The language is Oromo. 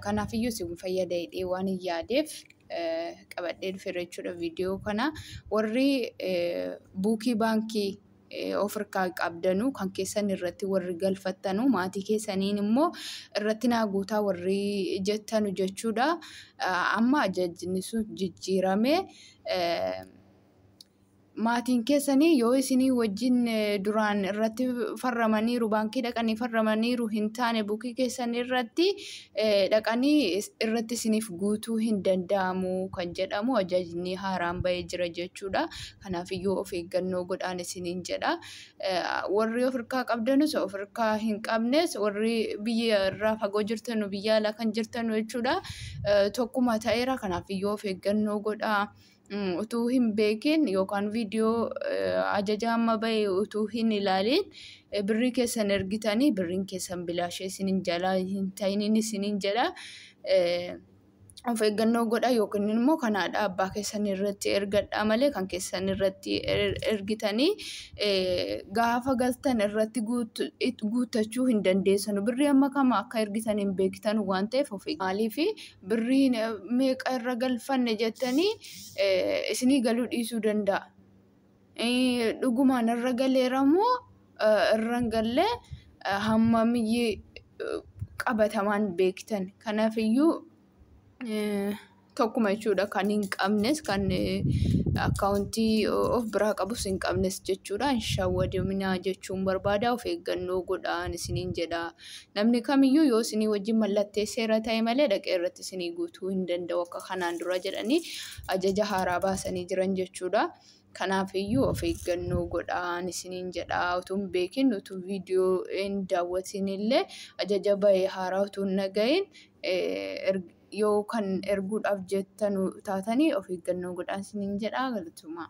Kanaafiyyuu si fayyadee waan yaadeef qabadhee dhufeera jechuudha viidiyoo kana. Warri buukii baankii ofirkaa qabdanuu kan keessan irratti warri galfattanuu maatii keessaniin immoo irratti naa guutaa warri jettanu jechuudha. Amma ajajni sun jijjiirame. Maatiin keessanii yoo isinii wajjin duraan irratti farramaniiru baankii dhaqanii farramaniiru hin taane buukii keessan irratti dhaqanii irratti isiniif guutuu hin danda'amu kan jedhamu ajajni haaraan bahee jira jechuudha. Kanaafiyyuu of eeggannoo godhaan isiniin jedha. Warri ofirkaa qabdanus ofirkaa hin qabnes warri biyya irraa fagoo jirtanu biyya alaa kan jirtanu jechuudha. Tokkuma ta'eera kanaafiyyuu of eeggannoo godhaa. Utuu hin beekin yookaan viidiyoo ajaja amma bahe utuu hin ilaalin birrii keessan ergitanii birriin keessan bilaashee isiniin jalaa hin ta'iniin isiniin jedha. Of eeggannoo godhaa yookiin immoo kanaadha abbaa keessan irratti ergadhaa malee kan keessan irratti ergitanii gaafa galtan irratti guutachuu hin dandeessanu. Birrii amma kama akka ergitan hin beektan waan ta'eef of eeggannoo. Maaliif birrii meeqa irra galfanne jettanii isinii galuu dhiisuu danda'a. Dhugumaan irra galeeramoo irra hin galle hammamiyyi qabatamaan beektan. Kanaafiyyuu tokkuma jechuudha kan hin qabnes kan akkaawuntii of biraa qabus hin qabnes jechuudha. Hin shawwadaminaa jechuun barbaada. Of eeggannoo godhaan isiniin jedha. Namni kamiyyuu yoo isinii wajjin mallatteesseera ta'e malee dhaqee irratti isinii guutuu hin danda'u akka kanaan dura jedhanii ajaja haaraa baasanii jiran jechuudha. Kanaafiyyuu of eeggannoo godhaan isiniin jedha. Utuu hin beekin utuu viidiyoo hin daawwatin illee ajaja bahee haaraa utuu hin dhagahin yoo kan erguudhaaf jettan taatanii of eeggannoo godhaan isiniin jedha. Galatoomaa.